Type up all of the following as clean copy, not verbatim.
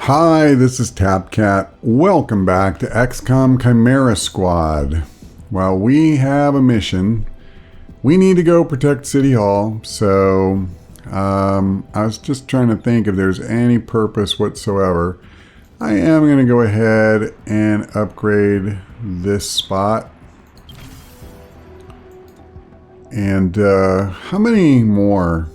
Hi, this is Tapcat. Welcome back to XCOM Chimera Squad. Well, we have a mission. We need to go protect City Hall, so I was just trying to think if there's any purpose whatsoever. I am going to go ahead and upgrade this spot. And how many more?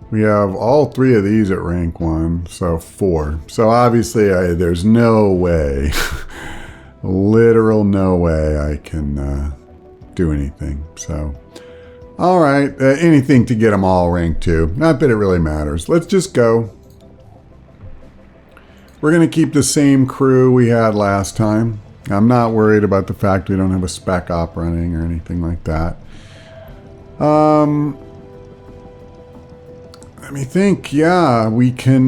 We have all three of these at rank 1, so 4. So obviously there's no way, literal no way I can do anything. So, all right, anything to get them all rank 2. Not that it really matters. Let's just go. We're going to keep the same crew we had last time. I'm not worried about the fact we don't have a spec op running or anything like that. Let me think. Yeah, we can,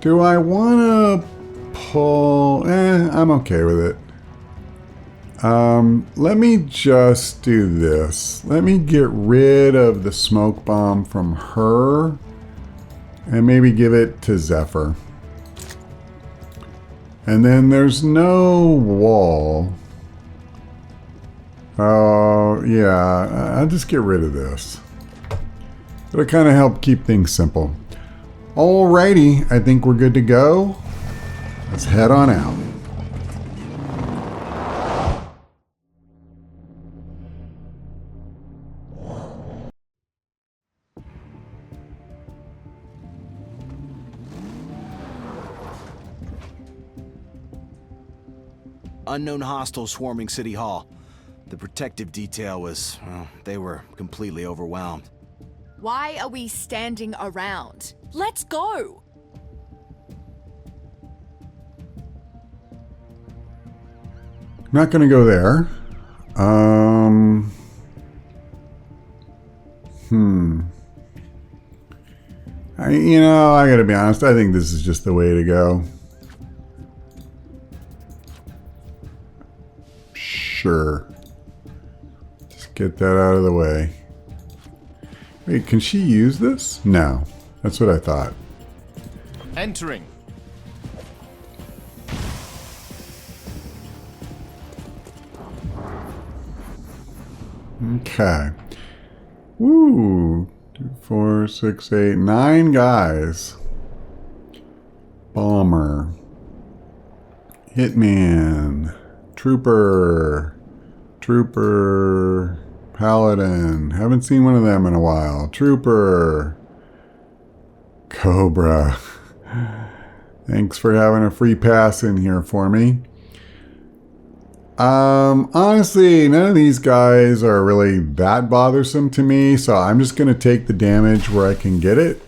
do I want to pull, I'm okay with it. Let me just do this. Let me get rid of the smoke bomb from her and maybe give it to Zephyr. And then there's no wall. Oh, yeah, I'll just get rid of this. It'll kind of help keep things simple. Alrighty, I think we're good to go. Let's head on out. Unknown hostiles swarming City Hall. The protective detail was, well, they were completely overwhelmed. Why are we standing around? Let's go! I'm not going to go there. I got to be honest. I think this is just the way to go. Sure. Get that out of the way. Wait, can she use this? No. That's what I thought. Entering. Okay. Woo. 2, 4, 6, 8, 9 guys. Bomber. Hitman. Trooper. Paladin. Haven't seen one of them in a while. Trooper. Cobra. Thanks for having a free pass in here for me. Honestly, none of these guys are really that bothersome to me, so I'm just going to take the damage where I can get it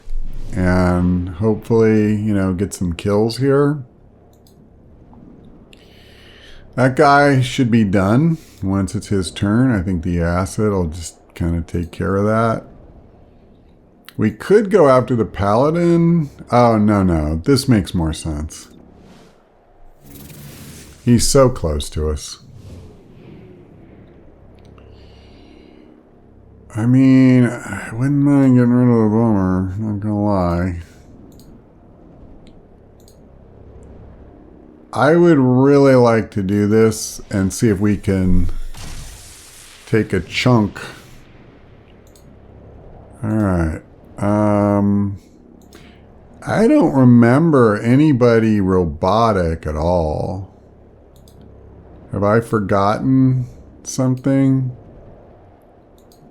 and hopefully, get some kills here. That guy should be done once it's his turn. I think the acid will just kind of take care of that. We could go after the paladin. Oh, no. This makes more sense. He's so close to us. I mean, I wouldn't mind getting rid of the bomber, not gonna lie. I would really like to do this and see if we can take a chunk. Alright. I don't remember anybody robotic at all. Have I forgotten something?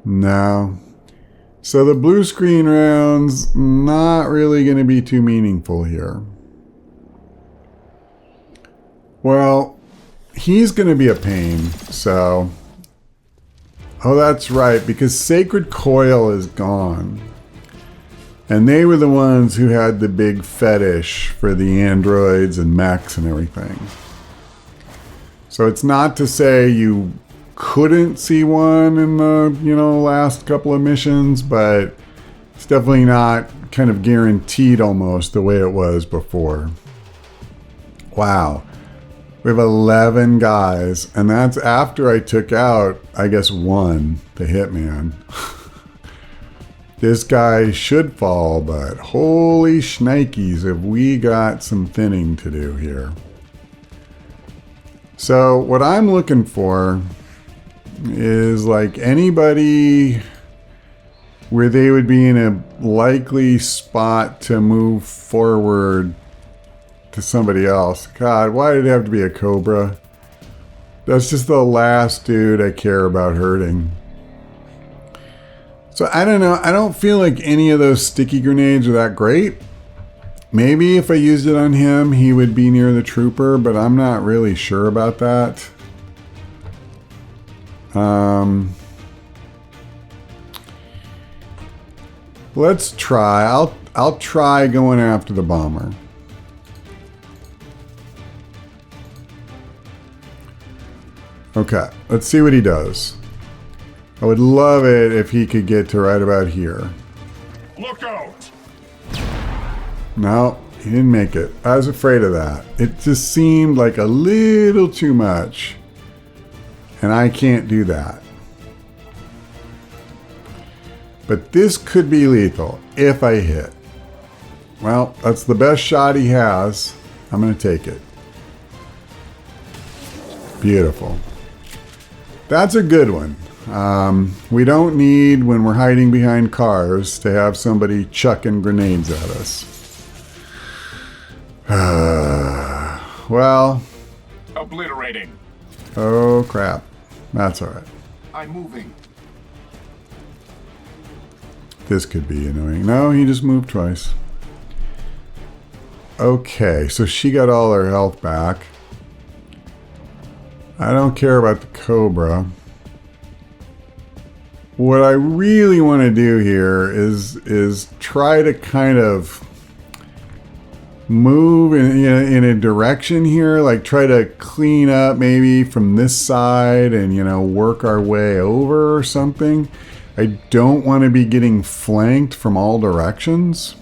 No. So the blue screen rounds, not really going to be too meaningful here. Well, he's going to be a pain, so... Oh, that's right, because Sacred Coil is gone. And they were the ones who had the big fetish for the androids and mechs and everything. So it's not to say you couldn't see one in the, last couple of missions, but it's definitely not kind of guaranteed almost the way it was before. Wow. We have 11 guys, and that's after I took out, I guess, one, the Hitman. This guy should fall, but holy shnikes, have we got some thinning to do here. So what I'm looking for is like anybody where they would be in a likely spot to move forward to somebody else. God, why did it have to be a cobra? That's just the last dude I care about hurting. So I don't know. I don't feel like any of those sticky grenades are that great. Maybe if I used it on him, he would be near the trooper, but I'm not really sure about that. Let's try. I'll try going after the bomber. Okay, let's see what he does. I would love it if he could get to right about here. Look out! No, he didn't make it. I was afraid of that. It just seemed like a little too much. And I can't do that. But this could be lethal if I hit. Well, that's the best shot he has. I'm going to take it. Beautiful. That's a good one. We don't need, when we're hiding behind cars, to have somebody chucking grenades at us. Well. Obliterating. Oh, crap. That's all right. I'm moving. This could be annoying. No, he just moved twice. Okay, so she got all her health back. I don't care about the Cobra. What I really want to do here is try to kind of move in a direction here, like try to clean up maybe from this side and, you know, work our way over or something. I don't want to be getting flanked from all directions.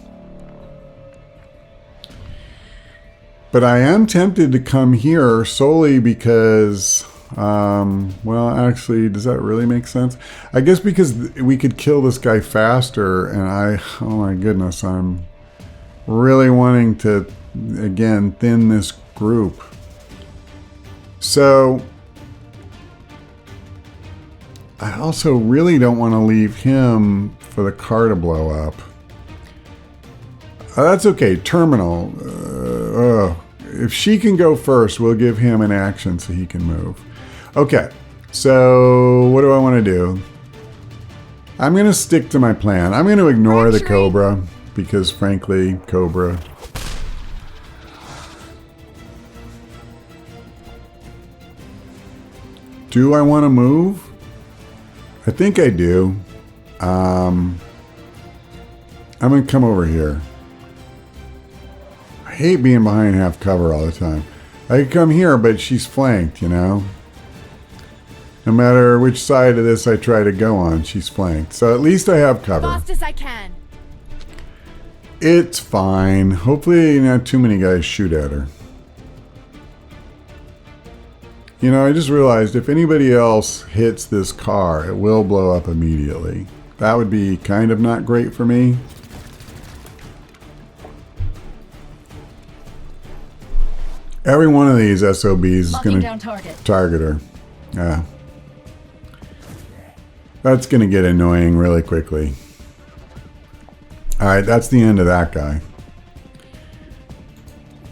But I am tempted to come here solely because, well, actually, does that really make sense? I guess because we could kill this guy faster, and oh my goodness, I'm really wanting to, again, thin this group. So, I also really don't want to leave him for the car to blow up. That's okay, terminal. If she can go first, we'll give him an action so he can move. Okay, so what do I want to do? I'm going to stick to my plan. I'm going to ignore the Cobra because, frankly, Cobra. Do I want to move? I think I do. I'm going to come over here. I hate being behind half cover all the time. I could come here, but she's flanked, you know? No matter which side of this I try to go on, she's flanked. So at least I have cover. Fast as I can. It's fine. Hopefully not too many guys shoot at her. You know, I just realized if anybody else hits this car, it will blow up immediately. That would be kind of not great for me. Every one of these SOBs is going to target her. Yeah. That's going to get annoying really quickly. Alright, that's the end of that guy.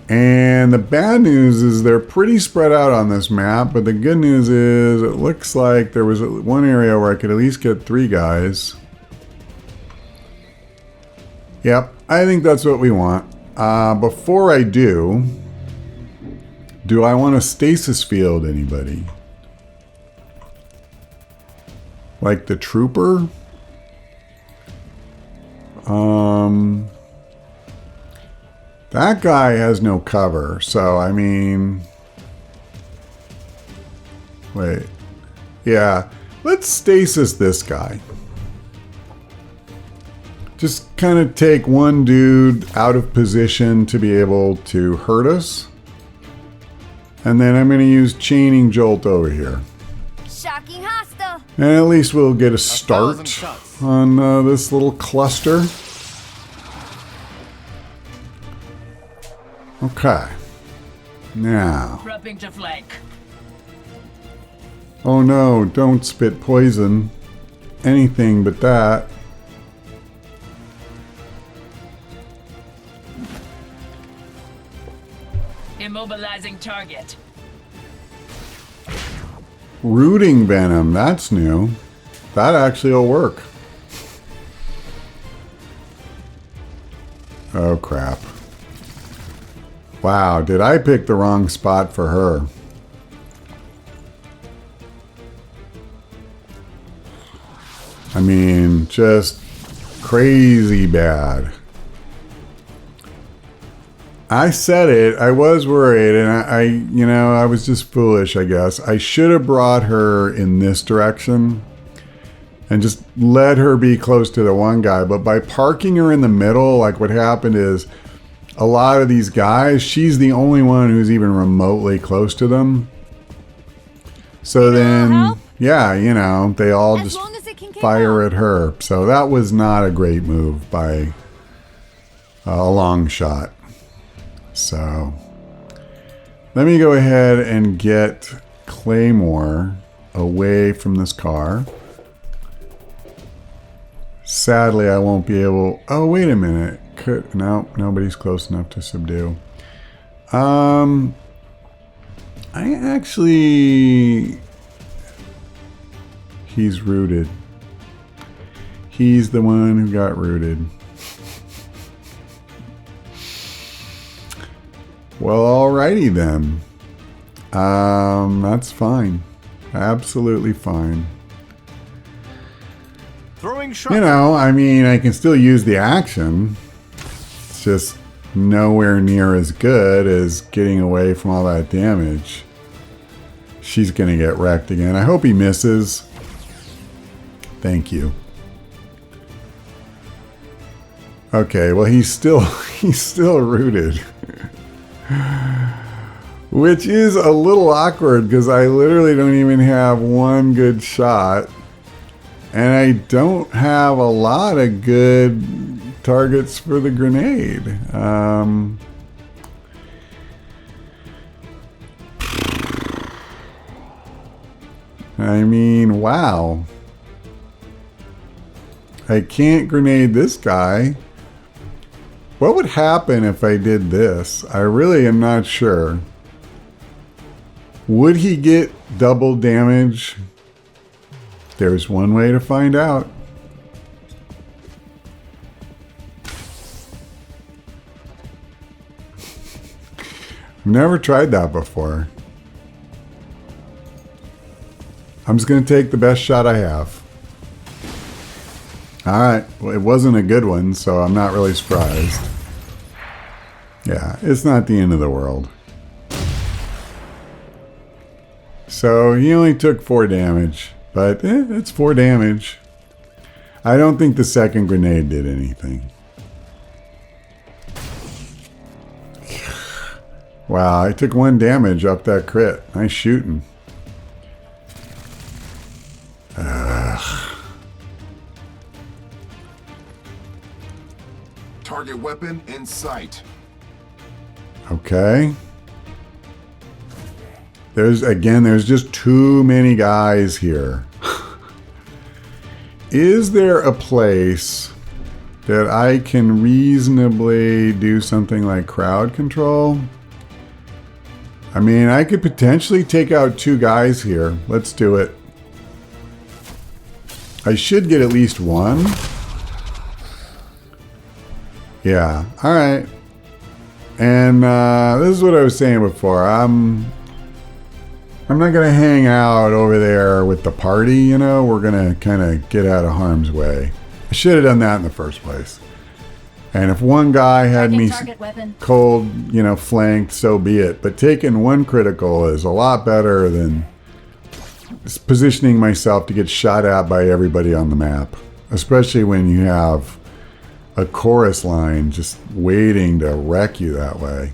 And the bad news is they're pretty spread out on this map, but the good news is it looks like there was one area where I could at least get 3 guys. Yep, I think that's what we want. Before I do I want a stasis field, anybody? Like the trooper? That guy has no cover, so I mean... Wait. Yeah, let's stasis this guy. Just kind of take one dude out of position to be able to hurt us. And then I'm going to use Chaining Jolt over here. Shocking hostile. And at least we'll get a start on this little cluster. Okay. Now. Prepping to flank. Oh no, don't spit poison. Anything but that. Immobilizing target. Rooting venom, that's new. That actually will work. Oh crap. Wow, did I pick the wrong spot for her? I mean, just crazy bad. I said it. I was worried, and I was just foolish, I guess. I should have brought her in this direction and just let her be close to the one guy. But by parking her in the middle, like what happened is a lot of these guys, she's the only one who's even remotely close to them. So then, yeah, they all just fire at her. So that was not a great move by a long shot. So let me go ahead and get Claymore away from this car. Sadly, I won't be able... Oh, wait a minute. No, nobody's close enough to subdue. I actually... He's rooted. He's the one who got rooted. Well, alrighty then. That's fine. Absolutely fine. Throwing shot. I mean, I can still use the action. It's just nowhere near as good as getting away from all that damage. She's gonna get wrecked again. I hope he misses. Thank you. Okay, well he's still rooted. Which is a little awkward because I literally don't even have one good shot. And I don't have a lot of good targets for the grenade. I mean, wow. I can't grenade this guy. What would happen if I did this? I really am not sure. Would he get double damage? There's one way to find out. I've never tried that before. I'm just going to take the best shot I have. Alright, well, it wasn't a good one, so I'm not really surprised. Yeah, it's not the end of the world. So he only took 4 damage, but it's 4 damage. I don't think the second grenade did anything. Wow, I took 1 damage off that crit. Nice shooting. Target weapon in sight. Okay. There's just too many guys here. Is there a place that I can reasonably do something like crowd control? I mean, I could potentially take out 2 guys here. Let's do it. I should get at least 1. Yeah, alright. And this is what I was saying before. I'm not going to hang out over there with the party, We're going to kind of get out of harm's way. I should have done that in the first place. And if one guy had me cold, flanked, so be it. But taking 1 critical is a lot better than positioning myself to get shot at by everybody on the map. Especially when you have a chorus line just waiting to wreck you that way.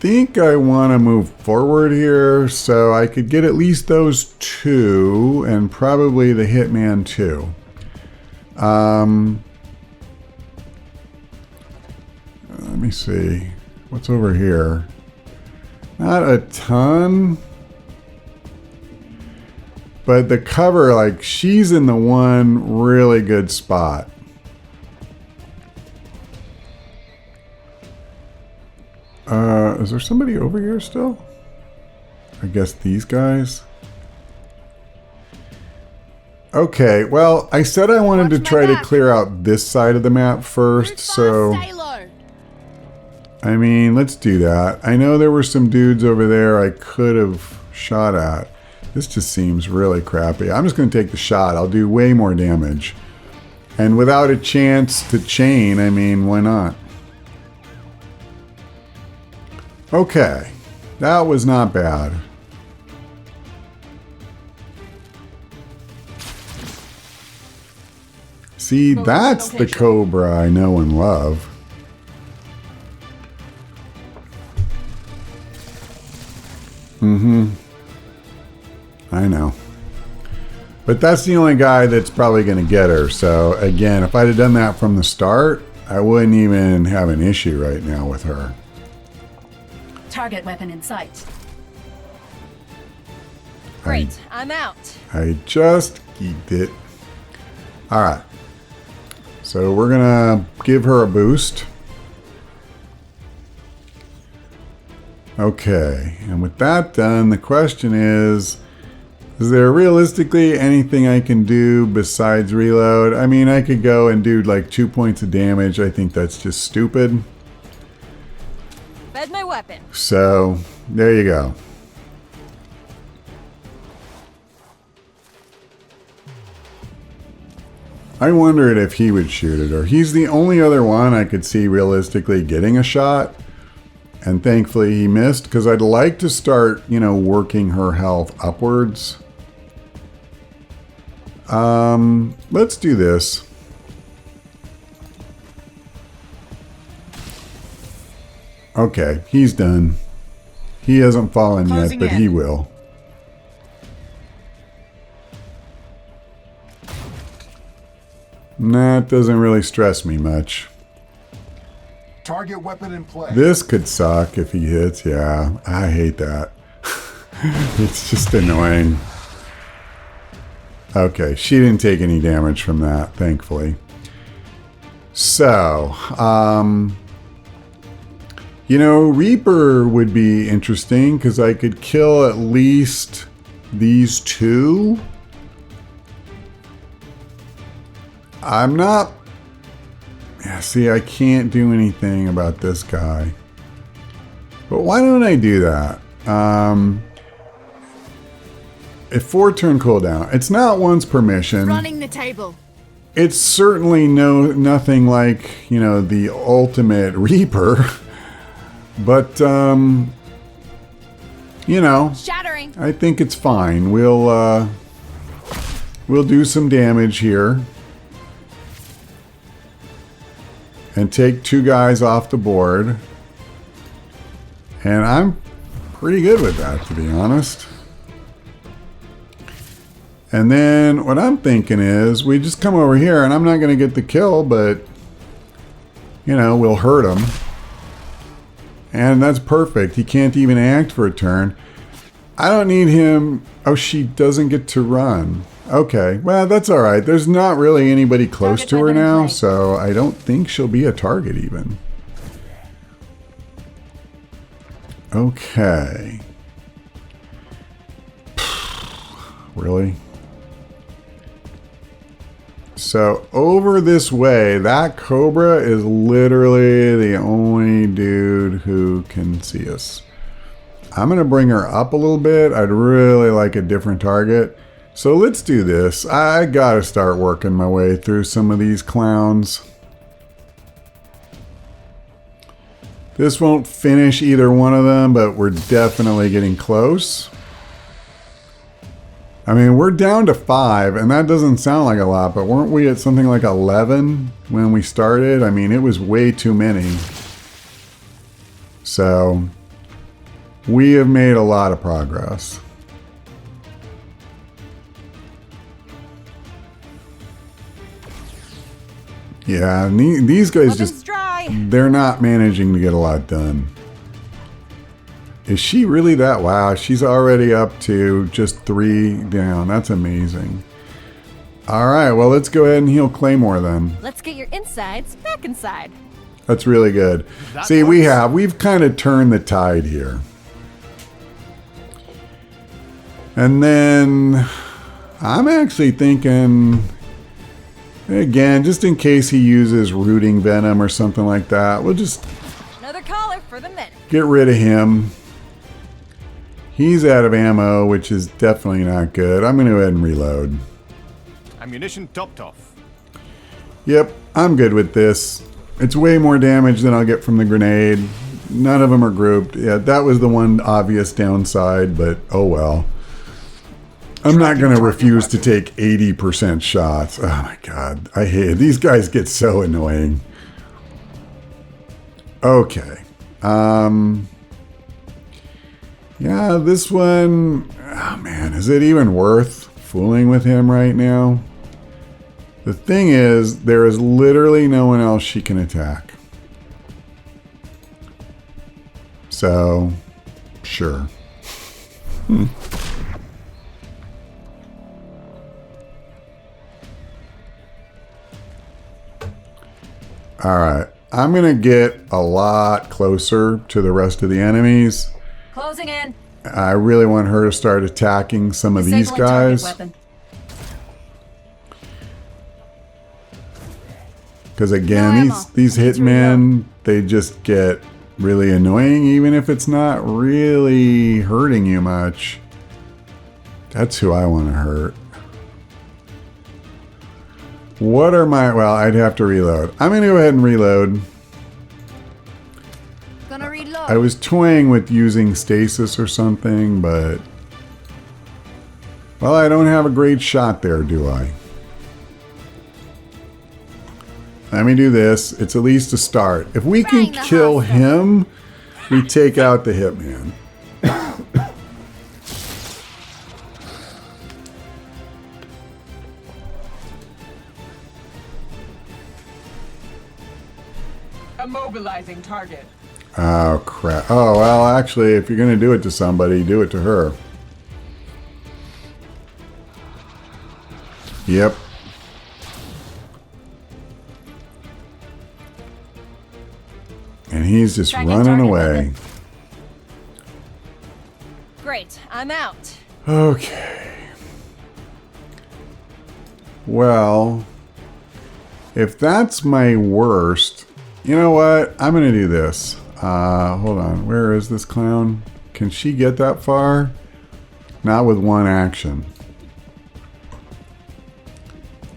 think I want to move forward here so I could get at least those two and probably the hitman too. Let me see. What's over here? Not a ton. But the cover, like, she's in the one really good spot. Is there somebody over here still? I guess these guys. Okay, well, I said I wanted to try to clear out this side of the map first, so... I mean, let's do that. I know there were some dudes over there I could have shot at. This just seems really crappy. I'm just going to take the shot. I'll do way more damage. And without a chance to chain, I mean, why not? Okay, that was not bad. See, that's the Cobra I know and love. I know. But that's the only guy that's probably going to get her. So, again, if I'd have done that from the start, I wouldn't even have an issue right now with her. Target weapon in sight. Great, I'm out. I just geeked it. Alright. So we're going to give her a boost. Okay. And with that done, the question is there realistically anything I can do besides reload? I mean, I could go and do like 2 points of damage. I think that's just stupid. Fed my weapon. So, there you go. I wondered if he would shoot it, or he's the only other one I could see realistically getting a shot. And thankfully he missed, because I'd like to start, you know, working her health upwards. Let's do this. Okay, he's done. He hasn't fallen yet, but he will. That doesn't really stress me much. Target weapon in play. This could suck if he hits. Yeah, I hate that. It's just annoying. Okay, she didn't take any damage from that, thankfully. So, you know, Reaper would be interesting because I could kill at least these two. I'm not... Yeah, see, I can't do anything about this guy. But why don't I do that? A 4-turn cooldown. It's not once per mission. Running the table. It's certainly nothing like, you know, the ultimate Reaper. But, you know, Shattering. I think it's fine. We'll do some damage here. And take 2 guys off the board. And I'm pretty good with that, to be honest. And then what I'm thinking is we just come over here, and I'm not going to get the kill, but, you know, we'll hurt him. And that's perfect. He can't even act for a turn. I don't need him. Oh, she doesn't get to run. Okay, well, that's all right. There's not really anybody close to her now, so I don't think she'll be a target even. Okay. Really? So over this way, that Cobra is literally the only dude who can see us. I'm going to bring her up a little bit. I'd really like a different target. So let's do this. I got to start working my way through some of these clowns. This won't finish either one of them, but we're definitely getting close. I mean, we're down to 5, and that doesn't sound like a lot, but weren't we at something like 11 when we started? I mean, it was way too many. So, We have made a lot of progress. Yeah, and these guys just, they're not managing to get a lot done. Is she really that? Wow, she's already up to just 3 down. That's amazing. All right, well, let's go ahead and heal Claymore then. Let's get your insides back inside. That's really good. See, we've kind of turned the tide here. And then I'm actually thinking, again, just in case he uses rooting venom or something like that, we'll just Another caller for the minute. get rid of him. He's out of ammo, which is definitely not good. I'm going to go ahead and reload. Ammunition topped off. Yep, I'm good with this. It's way more damage than I'll get from the grenade. None of them are grouped. Yeah, that was the one obvious downside, but oh well. I'm not going to refuse to take 80% shots. Oh my god, I hate it. These guys get so annoying. Okay. Yeah, this one, oh man, is it even worth fooling with him right now? The thing is, there is literally no one else she can attack. So, sure. Alright, I'm going to get a lot closer to the rest of the enemies. Closing in. I really want her to start attacking some of these Disabling target guys. weapon. Because again, No ammo. these hitmen, they just get really annoying, even if it's not really hurting you much. That's who I want to hurt. What are my... Well, I'd have to reload. I'm going to go ahead and reload. Gonna reload. I was toying with using stasis or something, but... Well, I don't have a great shot there, do I? Let me do this. It's at least a start. If we can Bang the kill hostile. him, we take out the hitman. Immobilizing target. Oh, crap. Oh, well, actually, if you're going to do it to somebody, do it to her. Yep. And he's just Tracking running target away. weapon. Great, I'm out. Okay. Well, if that's my worst, you know what? I'm going to do this. Hold on. Where is this clown? Can she get that far? Not with one action.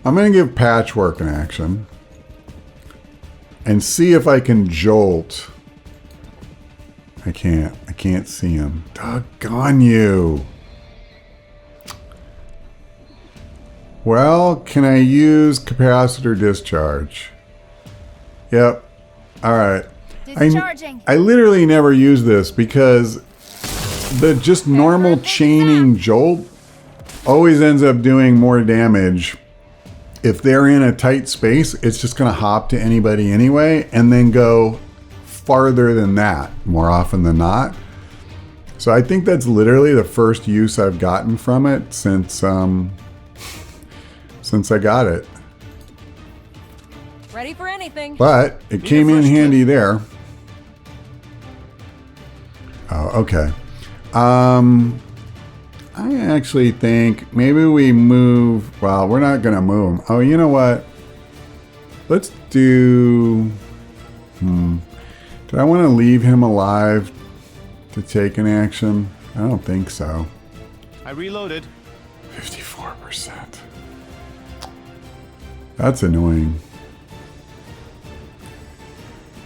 I'm going to give Patchwork an action. And see if I can jolt. I can't. I can't see him. Doggone you. Well, can I use capacitor discharge? Yep. Alright. Discharging. I literally never use this because the just normal chaining jolt always ends up doing more damage. If they're in a tight space, it's just going to hop to anybody anyway and then go farther than that more often than not. So I think that's literally the first use I've gotten from it since I got it. Ready for anything. But it came in handy there. Oh, okay. I actually think maybe we move... Well, we're not going to move him. Oh, you know what? Let's do... Do I want to leave him alive to take an action? I don't think so. I reloaded. 54%. That's annoying.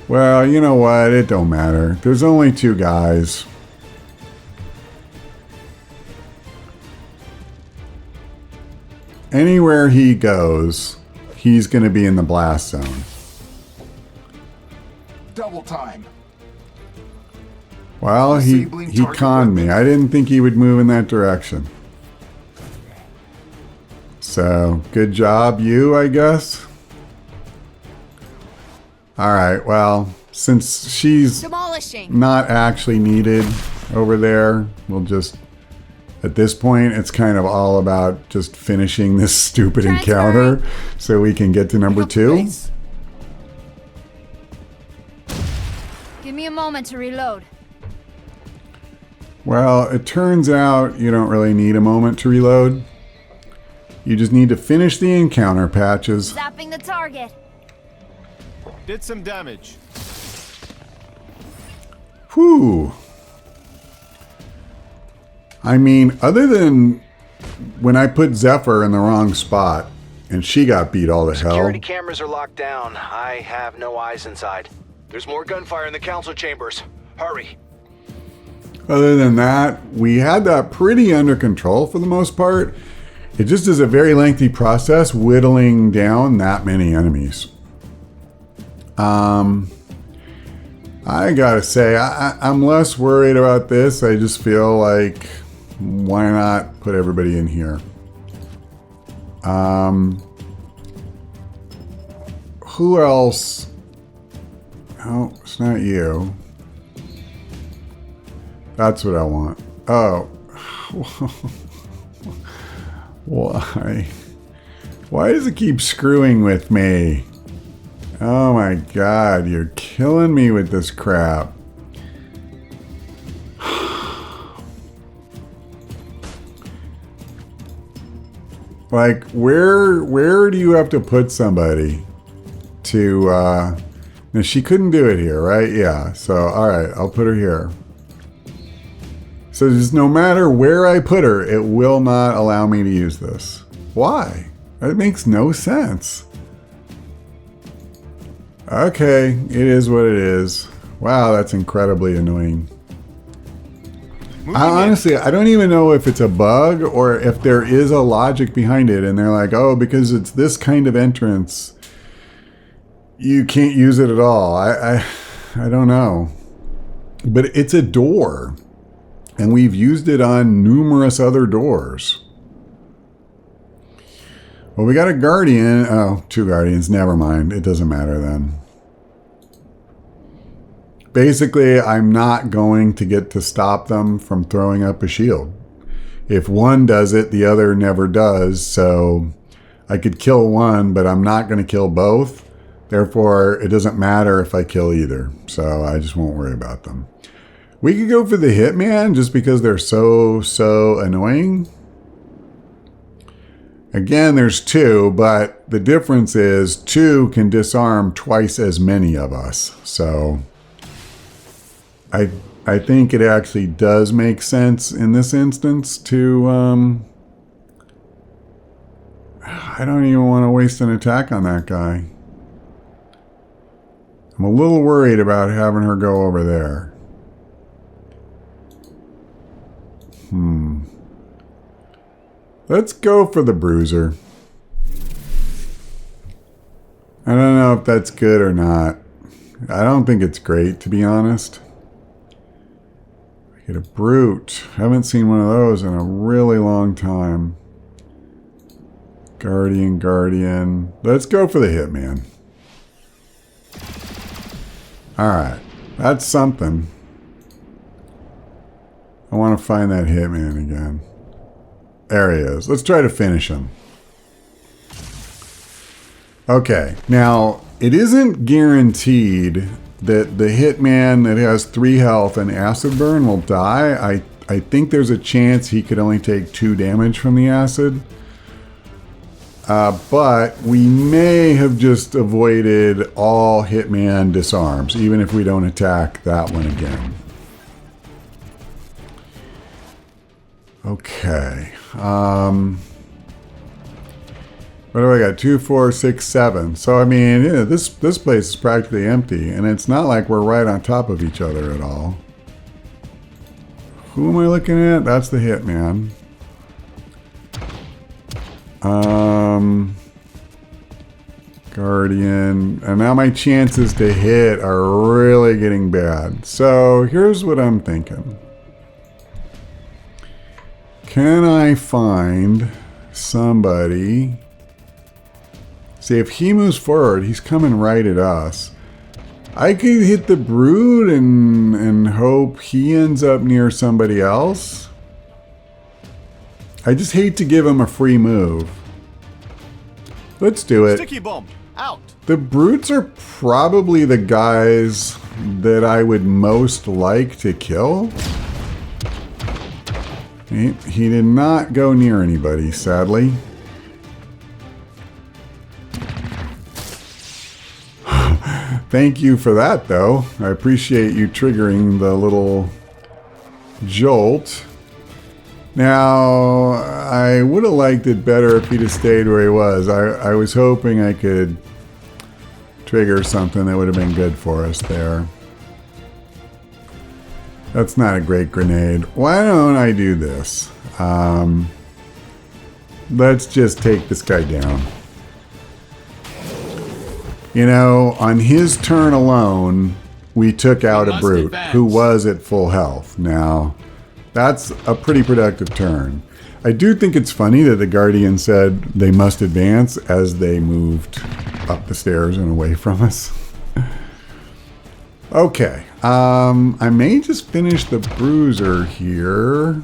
Well, you know what? It don't matter. There's only 2 guys. Anywhere he goes, he's going to be in the blast zone. Double time. Well, he Disabling target conned me. I didn't think he would move in that direction. So, good job, you, I guess. Alright, well, since she's Demolishing. not actually needed over there, we'll just... At this point, it's kind of all about just finishing this stupid encounter so we can get to number 2. Give me a moment to reload. Well, it turns out you don't really need a moment to reload. You just need to finish the encounter, Patches. Zapping the target. Did some damage. Whew. I mean, other than when I put Zephyr in the wrong spot and she got beat all to hell. Security cameras are locked down. I have no eyes inside. There's more gunfire in the council chambers. Hurry. Other than that, we had that pretty under control for the most part. It just is a very lengthy process whittling down that many enemies. I gotta say, I'm less worried about this. I just feel like, why not put everybody in here? Who else? Oh, it's not you. That's what I want. Oh. Why? Why does it keep screwing with me? Oh my god, you're killing me with this crap. Like, where do you have to put somebody to, now she couldn't do it here, right? Yeah, so, alright, I'll put her here. So just no matter where I put her, it will not allow me to use this. Why? That makes no sense. Okay, it is what it is. Wow, that's incredibly annoying. Honestly, I don't even know if it's a bug or if there is a logic behind it. And they're like, oh, because it's this kind of entrance, you can't use it at all. I don't know. But it's a door. And we've used it on numerous other doors. Well, we got a guardian. Oh, 2 guardians. Never mind. It doesn't matter then. Basically, I'm not going to get to stop them from throwing up a shield. If one does it, the other never does. So I could kill one, but I'm not going to kill both. Therefore, it doesn't matter if I kill either. So I just won't worry about them. We could go for the Hitman just because they're so annoying. Again, there's 2, but the difference is 2 can disarm twice as many of us. So I think it actually does make sense in this instance to... I don't even want to waste an attack on that guy. I'm a little worried about having her go over there. Let's go for the bruiser. I don't know if that's good or not. I don't think it's great, to be honest. I get a brute. Haven't seen one of those in a really long time. Guardian. Let's go for the Hitman. Alright. That's something. I want to find that Hitman again. There he is. Let's try to finish him. Okay. Now, it isn't guaranteed that the Hitman that has 3 health and acid burn will die. I think there's a chance he could only take 2 damage from the acid. But we may have just avoided all Hitman disarms, even if we don't attack that one again. Okay. What do I got? 2, 4, 6, 7. So, I mean, yeah, this place is practically empty. And it's not like we're right on top of each other at all. Who am I looking at? That's the Hitman. Guardian. And now my chances to hit are really getting bad. So here's what I'm thinking. Can I find somebody? See, if he moves forward, he's coming right at us. I could hit the Brood and hope he ends up near somebody else. I just hate to give him a free move. Let's do it. Sticky bomb. Out. The Brutes are probably the guys that I would most like to kill. He did not go near anybody, sadly. Thank you for that, though. I appreciate you triggering the little jolt. Now, I would have liked it better if he'd have stayed where he was. I was hoping I could trigger something that would have been good for us there. That's not a great grenade. Why don't I do this? Let's just take this guy down. You know, on his turn alone, we took out a Brute who was at full health. Now, that's a pretty productive turn. I do think it's funny that the Guardian said they must advance as they moved up the stairs and away from us. Okay, I may just finish the Bruiser here.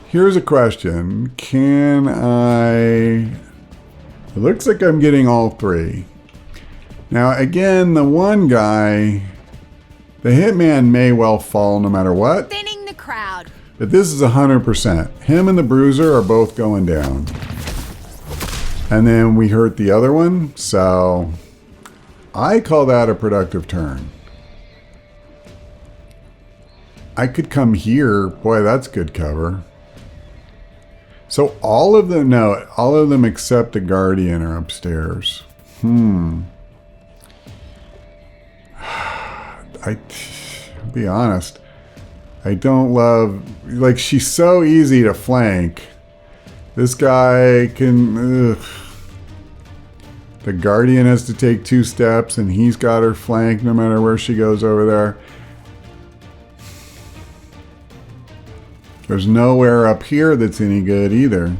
Here's a question. Can I... It looks like I'm getting all three. Now, again, the one guy, the Hitman may well fall no matter what. Thinning the crowd. But this is 100%. Him and the Bruiser are both going down. And then we hurt the other one, so I call that a productive turn. I could come here. Boy, that's good cover. So all of them, no, all of them except the Guardian are upstairs. I'll be honest, I don't love, like, she's so easy to flank. This guy can, the Guardian has to take 2 steps and he's got her flanked no matter where she goes over there. There's nowhere up here that's any good either.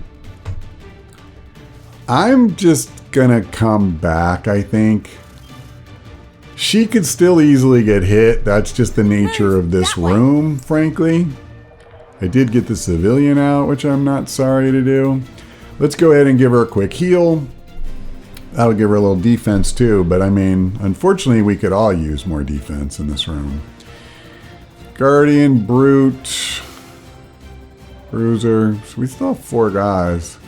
I'm just gonna come back, I think. She could still easily get hit. That's just the nature of this room, frankly. I did get the civilian out, which I'm not sorry to do. Let's go ahead and give her a quick heal. That'll give her a little defense too, but I mean, unfortunately, we could all use more defense in this room. Guardian, Brute, Bruiser. So we still have 4 guys.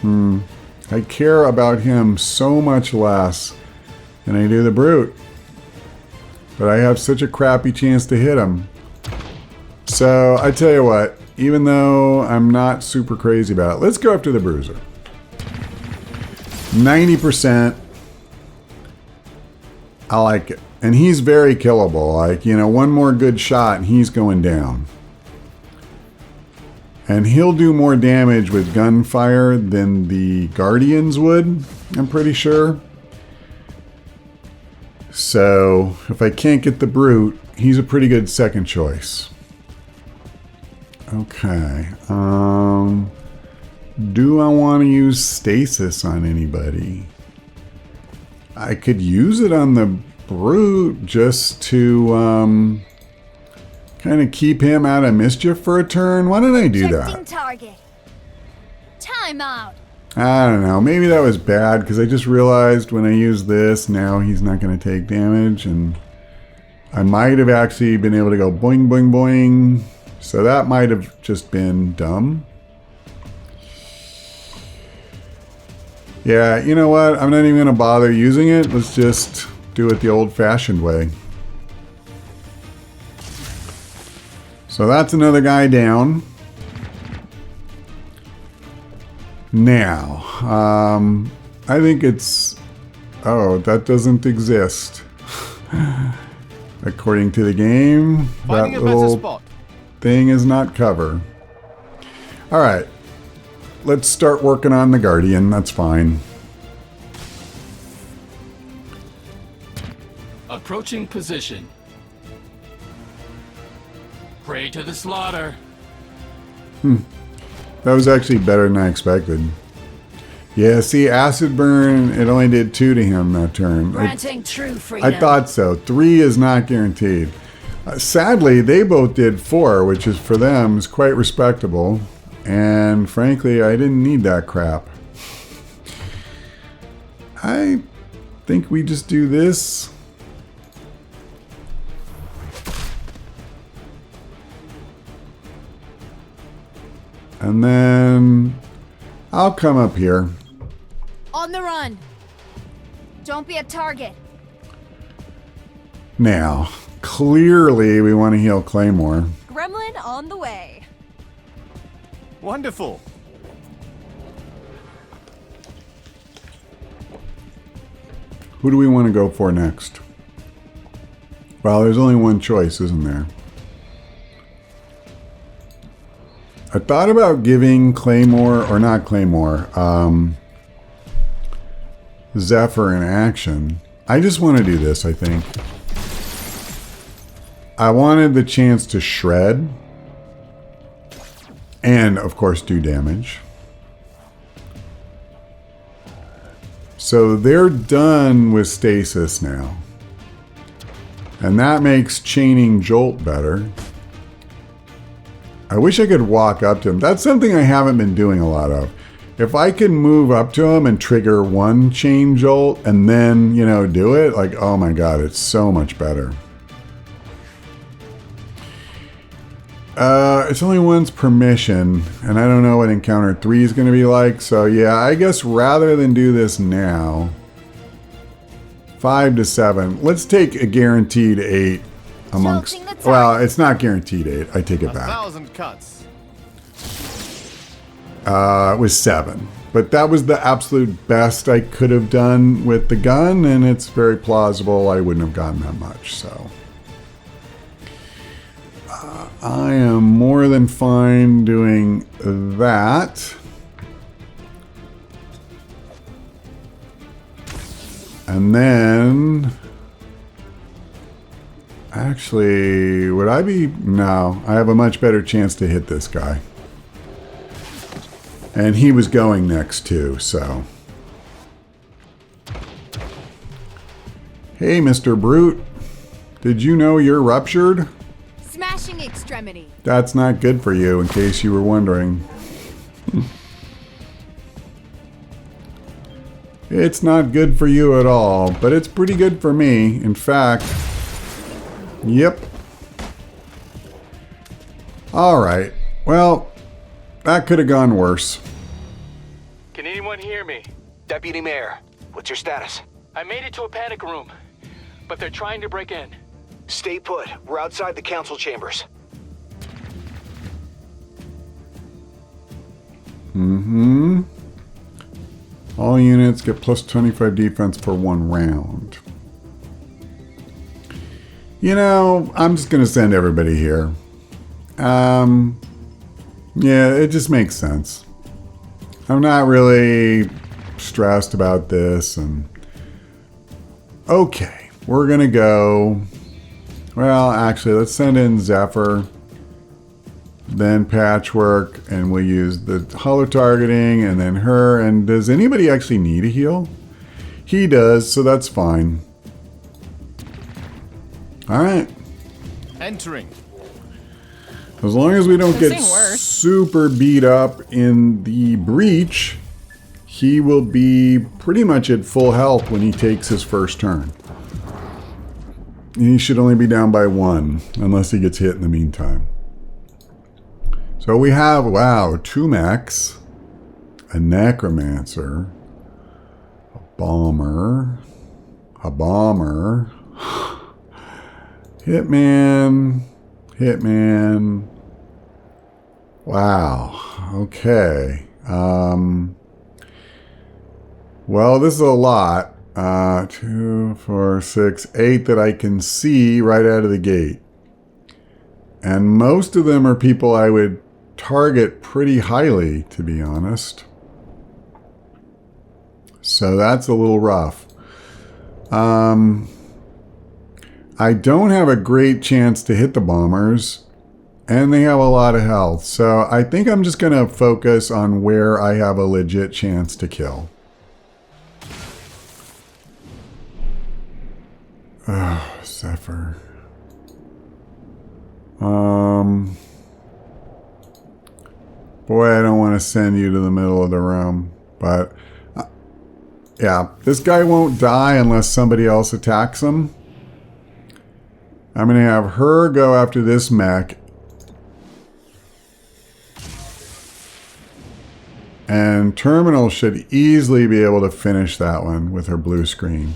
I care about him so much less than I do the Brute. But I have such a crappy chance to hit him. So I tell you what, even though I'm not super crazy about it, let's go after the Bruiser. 90%. I like it. And he's very killable. Like, you know, one more good shot and he's going down. And he'll do more damage with gunfire than the Guardians would, I'm pretty sure. So, if I can't get the Brute, he's a pretty good second choice. Okay. Do I want to use stasis on anybody? I could use it on the Brute just to kind of keep him out of mischief for a turn. Why did I do that? Target. Time out. I don't know. Maybe that was bad because I just realized when I use this, now he's not going to take damage. And I might have actually been able to go boing, boing, boing. So that might have just been dumb. Yeah, you know what? I'm not even going to bother using it. Let's just do it the old-fashioned way. So that's another guy down. Now, I think it's... Oh, that doesn't exist. According to the game, Finding that a better little spot. thing is not cover. All right. Let's start working on the Guardian. That's fine. Approaching position. Prey to the slaughter. That was actually better than I expected. Yeah, see, acid burn, it only did 2 to him that turn. Granting true freedom. I thought so. 3 is not guaranteed. Sadly, they both did 4, which is for them is quite respectable. And frankly, I didn't need that crap. I think we just do this. And then I'll come up here. On the run. Don't be a target. Now, clearly we want to heal Claymore. Gremlin on the way. Wonderful. Who do we want to go for next? Well, there's only one choice, isn't there? I thought about giving Claymore, or not Claymore, Zephyr in action. I just want to do this, I think. I wanted the chance to shred. And, of course, do damage. So they're done with stasis now. And that makes chaining Jolt better. I wish I could walk up to him. That's something I haven't been doing a lot of. If I can move up to him and trigger one chain Jolt and then, you know, do it, like, oh my god, it's so much better. It's only one's permission, and I don't know what encounter 3 is going to be like, so yeah, I guess rather than do this now, 5 to 7, let's take a guaranteed 8 amongst... Well, it's not guaranteed 8, I take it back. 1,000 cuts. It was 7, but that was the absolute best I could have done with the gun, and it's very plausible I wouldn't have gotten that much, so... I am more than fine doing that. And then... Actually, would I be... No, I have a much better chance to hit this guy. And he was going next too, so... Hey, Mr. Brute. Did you know you're ruptured? Smashing extremity. That's not good for you, in case you were wondering. It's not good for you at all, but it's pretty good for me. In fact, yep. Alright, well, that could have gone worse. Can anyone hear me? Deputy Mayor, what's your status? I made it to a panic room, but they're trying to break in. Stay put. We're outside the council chambers. Mm-hmm. All units get plus 25 defense for 1 round. You know, I'm just going to send everybody here. Yeah, it just makes sense. I'm not really stressed about this, and... Okay, we're going to go... Well, actually, let's send in Zephyr, then Patchwork, and we'll use the holo targeting, and then her. And does anybody actually need a heal? He does, so that's fine. All right. Entering. As long as we don't Could get seem worse. super beat up in the breach, he will be pretty much at full health when he takes his first turn. He should only be down by 1, unless he gets hit in the meantime. So we have, wow, 2 mechs, a necromancer, a bomber, hitman, wow, okay. Well, this is a lot. 2, 4, 6, 8 that I can see right out of the gate. And most of them are people I would target pretty highly, to be honest. So that's a little rough. I don't have a great chance to hit the bombers, and they have a lot of health. So I think I'm just going to focus on where I have a legit chance to kill. Oh, Zephyr. Boy, I don't want to send you to the middle of the room, but yeah, this guy won't die unless somebody else attacks him. I'm going to have her go after this mech. And Terminal should easily be able to finish that one with her blue screen.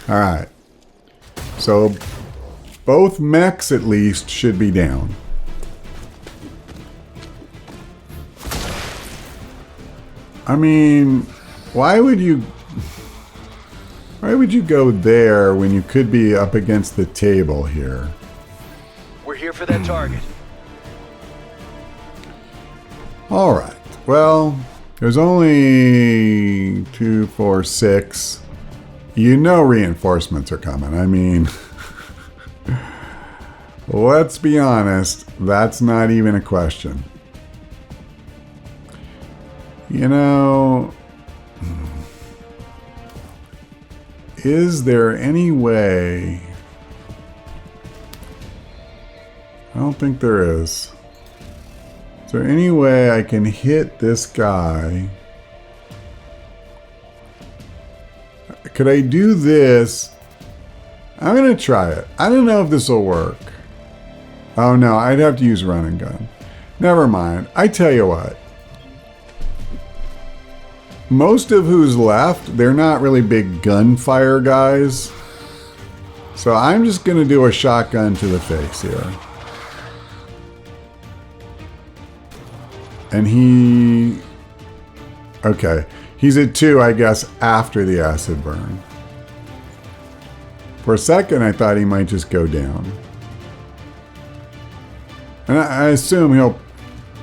Alright. So, both mechs at least should be down. I mean, why would you go there when you could be up against the table here? We're here for that target. Alright, well, there's only 2, 4, 6. You know reinforcements are coming. I mean, let's be honest, that's not even a question. You know, is there any way? I don't think there is. Is there any way I can hit this guy? Could I do this? I'm going to try it. I don't know if this will work. Oh no, I'd have to use run and gun. Never mind. I tell you what. Most of who's left, they're not really big gunfire guys. So I'm just going to do a shotgun to the face here. And he... Okay. He's at 2, I guess, after the acid burn. For a second, I thought he might just go down. And I assume he'll...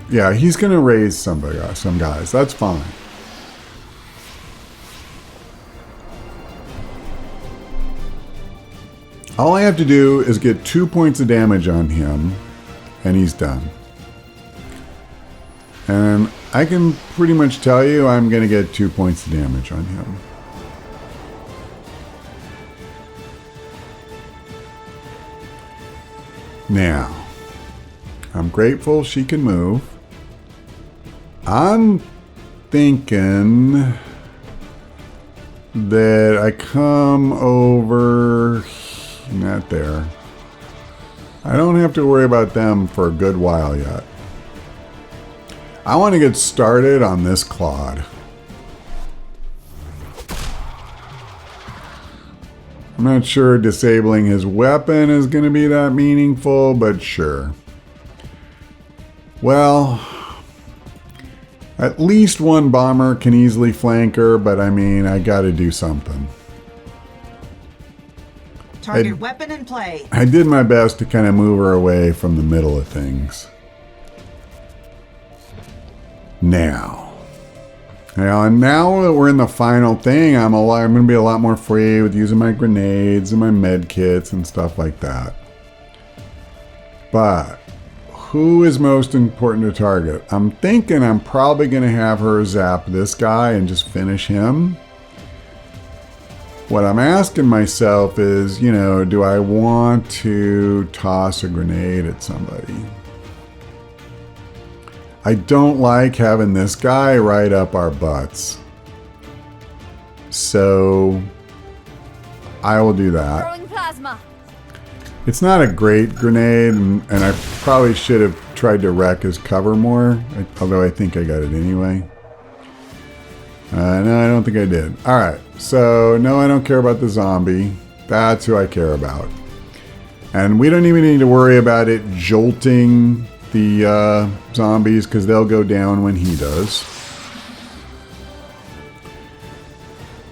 Yeah, he's going to raise some guys. That's fine. All I have to do is get 2 points of damage on him, and he's done. And I can pretty much tell you I'm going to get 2 points of damage on him. Now, I'm grateful she can move. I'm thinking that I come over... Not there. I don't have to worry about them for a good while yet. I want to get started on this Claude. I'm not sure disabling his weapon is going to be that meaningful, but sure. Well, at least one bomber can easily flank her, but I mean, I got to do something. Target weapon in play. I did my best to kind of move her away from the middle of things. Now that we're in the final thing, I'm going to be a lot more free with using my grenades and my med kits and stuff like that. But who is most important to target? I'm thinking I'm probably going to have her zap this guy and just finish him. What I'm asking myself is, you know, do I want to toss a grenade at somebody? I don't like having this guy right up our butts. So I will do that. Throwing plasma. It's not a great grenade, and I probably should have tried to wreck his cover more, although I think I got it anyway. No, I don't think I did. Alright, so no, I don't care about the zombie. That's who I care about. And we don't even need to worry about it jolting the zombies, because they'll go down when he does.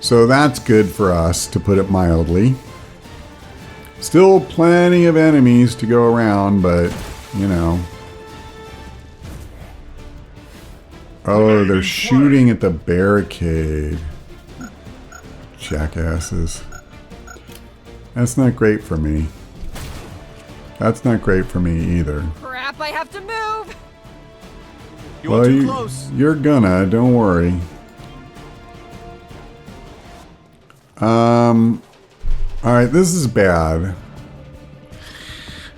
So that's good for us, to put it mildly. Still plenty of enemies to go around, but, you know. Oh, they're shooting at the barricade. Jackasses. That's not great for me. That's not great for me either. Crap, I have to move. You're too close. You're gonna, don't worry. Alright, this is bad.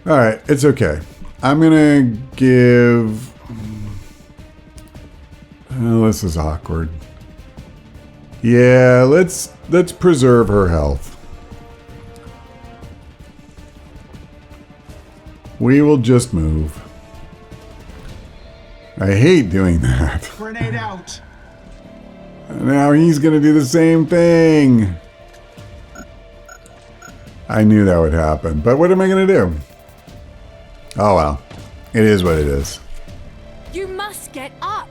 Alright, it's okay. I'm gonna give... Oh, this is awkward. Yeah, let's preserve her health. We will just move. I hate doing that. Grenade out. Now he's gonna do the same thing. I knew that would happen, but what am I gonna do? Oh well, it is what it is. You must get up.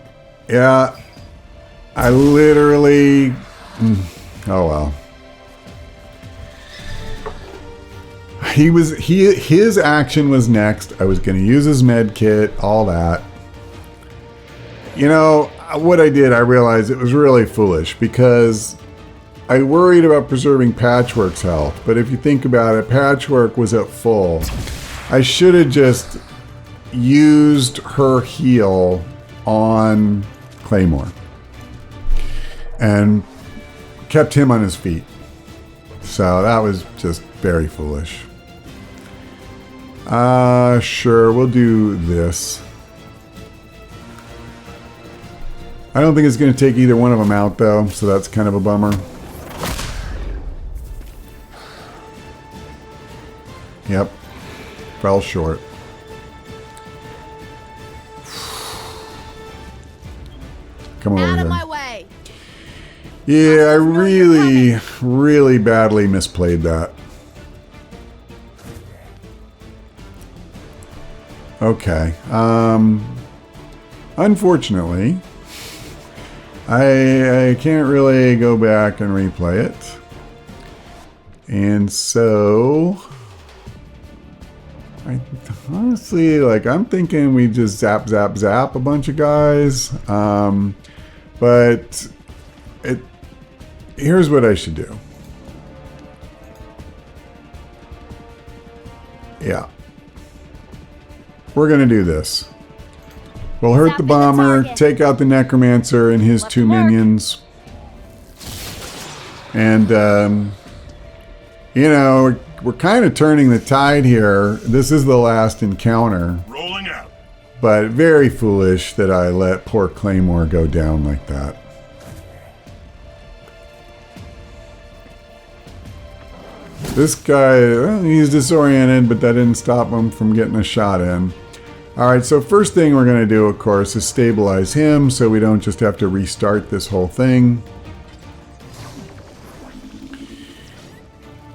Yeah, I literally... Oh well. His action was next. I was gonna use his med kit, all that. You know, what I did, I realized it was really foolish because I worried about preserving Patchwork's health, but if you think about it, Patchwork was at full. I should have just used her heal on Claymore and kept him on his feet. So that was just very foolish. Sure, we'll do this. I don't think it's going to take either one of them out though, so that's kind of a bummer. Yep. Fell short. Come over Out of here. my way. Yeah, I really, really badly misplayed that. Okay. Unfortunately, I can't really go back and replay it. And so... honestly, like, I'm thinking we just zap a bunch of guys. But here's what I should do. Yeah. We're gonna do this. We'll hurt the bomber, take out the necromancer and his two minions. And, you know, we're kind of turning the tide here. This is the last encounter. Rolling out. But very foolish that I let poor Claymore go down like that. This guy, well, he's disoriented, but that didn't stop him from getting a shot in. Alright, so first thing we're going to do, of course, is stabilize him so we don't just have to restart this whole thing.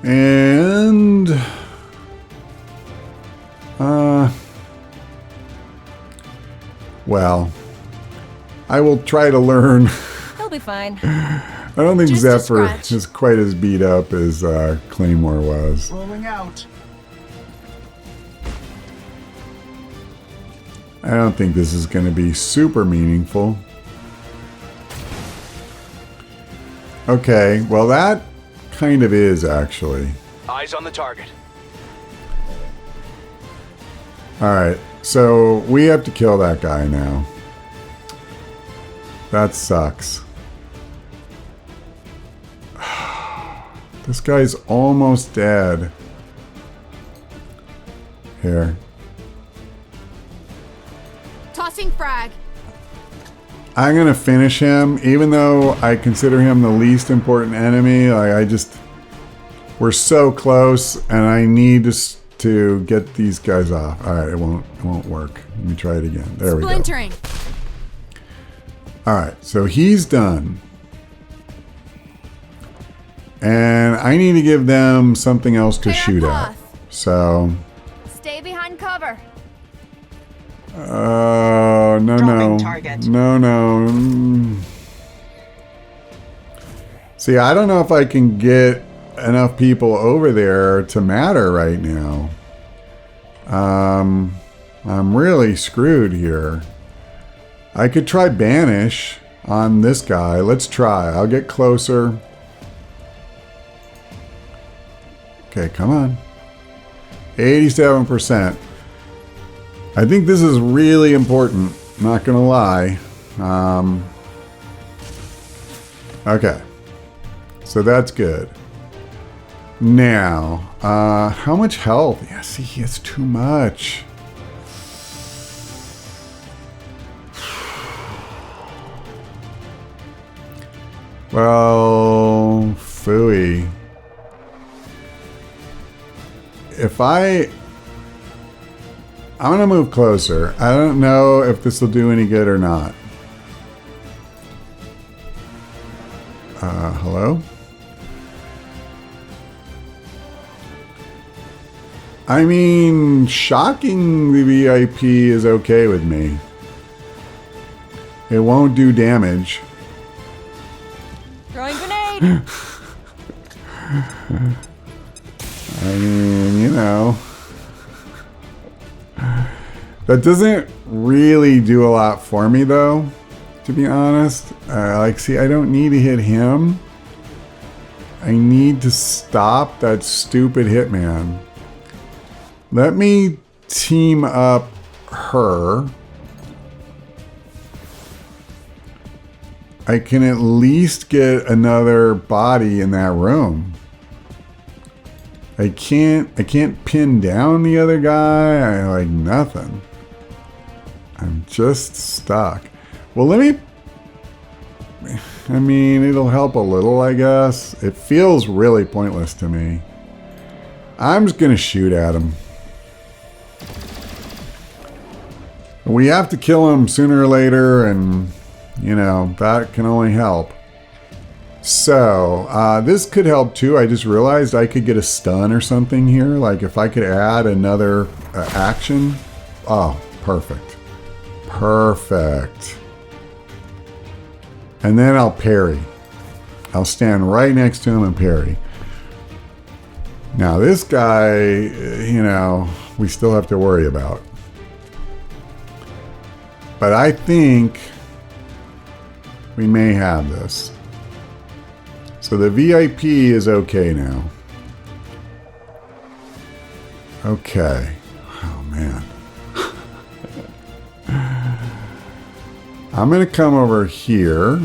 And... well, I will try to learn. He'll be fine. I don't think Just a Zephyr scratch. is quite as beat up as Claymore was. Rolling out. I don't think this is going to be super meaningful. Okay, well that kind of is actually. Eyes on the target. Alright, so we have to kill that guy now. That sucks. This guy's almost dead. Here. Tossing frag. I'm gonna finish him, even though I consider him the least important enemy. Like, we're so close, and I need to get these guys off. All right, it won't work. Let me try it again. There we go. Splintering. All right, so he's done, and I need to give them something else to Clear shoot at. path. So, Stay behind cover. no, Dropping target. no. See, I don't know if I can get enough people over there to matter right now. I'm really screwed here. I could try banish on this guy. Let's try. I'll get closer. Okay, come on. 87%. I think this is really important. Not gonna lie. Okay. So that's good. Now, how much health? Yeah, see, he has too much. Well, phooey. If I'm gonna move closer. I don't know if this will do any good or not. Hello? I mean, shocking the VIP is okay with me. It won't do damage. Throwing grenade! I mean, you know. That doesn't really do a lot for me, though, to be honest. Like, see, I don't need to hit him. I need to stop that stupid hitman. Let me team up her. I can at least get another body in that room. I can't pin down the other guy. I like nothing. I'm just stuck. Well, let me... I mean, it'll help a little, I guess. It feels really pointless to me. I'm just gonna shoot at him. We have to kill him sooner or later, and, you know, that can only help. So, this could help too. I just realized I could get a stun or something here. Like, if I could add another action. Oh, perfect. Perfect. And then I'll parry. I'll stand right next to him and parry. Now, this guy, you know, we still have to worry about. But I think we may have this. So the VIP is okay now. Okay. Oh, man. I'm going to come over here.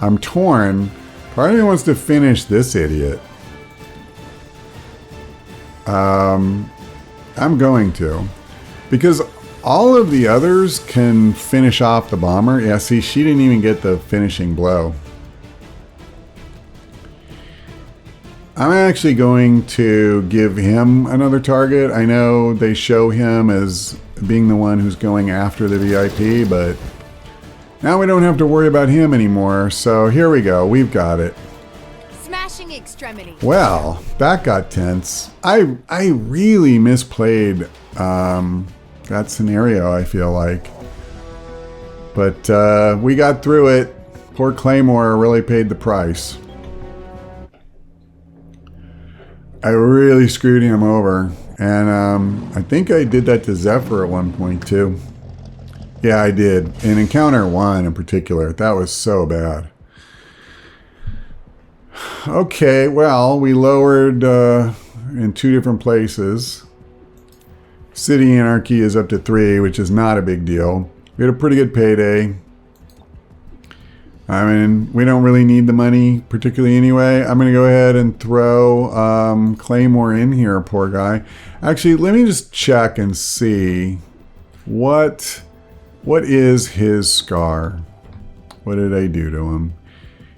I'm torn. Part of me wants to finish this idiot. I'm going to. Because all of the others can finish off the bomber. Yeah, see, she didn't even get the finishing blow. I'm actually going to give him another target. I know they show him as being the one who's going after the VIP, but now we don't have to worry about him anymore. So here we go. We've got it. Smashing extremity. Well, that got tense. I really misplayed that scenario, I feel like. But we got through it. Poor Claymore really paid the price. I really screwed him over. And I think I did that to Zephyr at one point too. Yeah, I did. In Encounter 1 in particular. That was so bad. Okay, well, we lowered in 2 different places. City Anarchy is up to 3, which is not a big deal. We had a pretty good payday. I mean, we don't really need the money particularly anyway. I'm going to go ahead and throw Claymore in here, poor guy. Actually, let me just check and see what is his scar. What did I do to him?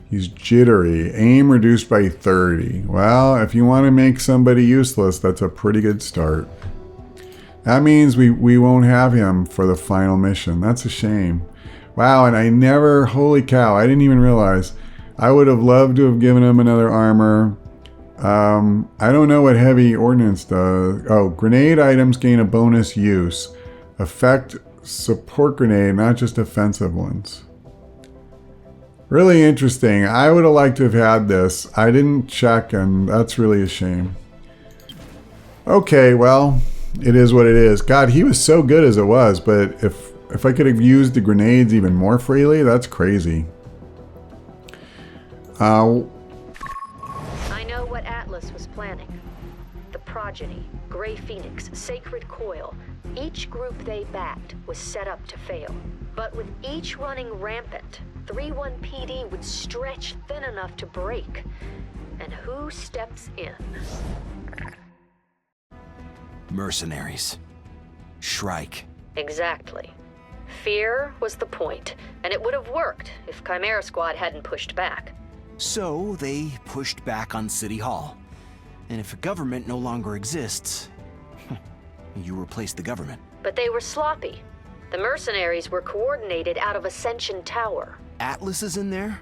He's jittery. Aim reduced by 30. Well, if you want to make somebody useless, that's a pretty good start. That means we won't have him for the final mission. That's a shame. Wow, and I never... Holy cow, I didn't even realize. I would have loved to have given him another armor. I don't know what heavy ordnance does. Oh, grenade items gain a bonus use. Effect support grenade, not just offensive ones. Really interesting. I would have liked to have had this. I didn't check, and that's really a shame. Okay, well, it is what it is. God, he was so good as it was, but if I could have used the grenades even more freely, that's crazy. Atlas was planning. The Progeny, Grey Phoenix, Sacred Coil, each group they backed was set up to fail. But with each running rampant, 3-1 PD would stretch thin enough to break. And who steps in? Mercenaries. Shrike. Exactly. Fear was the point, and it would have worked if Chimera Squad hadn't pushed back. So they pushed back on City Hall. And if a government no longer exists, you replace the government. But they were sloppy. The mercenaries were coordinated out of Ascension Tower. Atlas is in there?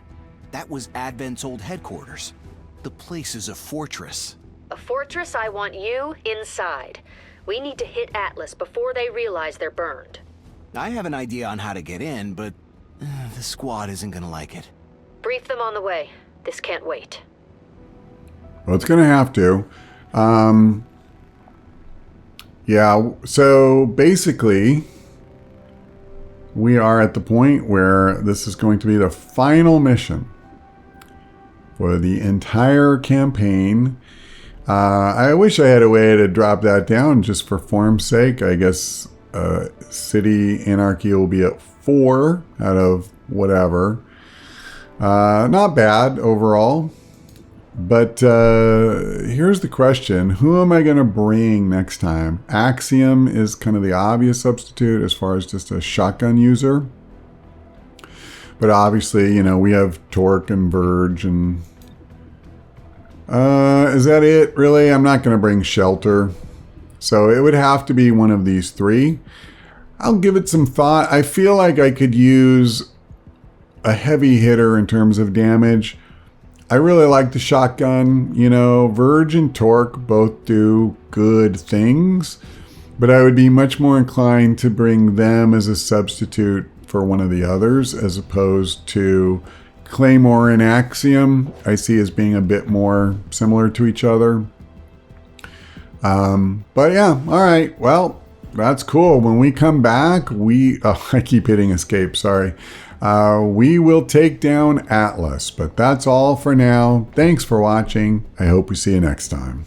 That was Advent's old headquarters. The place is a fortress. A fortress I want you inside. We need to hit Atlas before they realize they're burned. I have an idea on how to get in, but the squad isn't gonna like it. Brief them on the way. This can't wait. Well, it's going to have to. Yeah, so basically, we are at the point where this is going to be the final mission for the entire campaign. I wish I had a way to drop that down just for form's sake. I guess City Anarchy will be at 4 out of whatever. Not bad overall. But here's the question. Who am I going to bring next time? Axiom is kind of the obvious substitute as far as just a shotgun user. But obviously, you know, we have Torque and Verge and... is that it, really? I'm not going to bring Shelter. So it would have to be one of these 3. I'll give it some thought. I feel like I could use a heavy hitter in terms of damage. I really like the shotgun. You know, Verge and Torque both do good things, but I would be much more inclined to bring them as a substitute for one of the others as opposed to Claymore and Axiom. I see as being a bit more similar to each other. But yeah, all right. Well, that's cool. When we come back, I keep hitting escape, sorry. We will take down Atlas, but that's all for now. Thanks for watching. I hope we see you next time.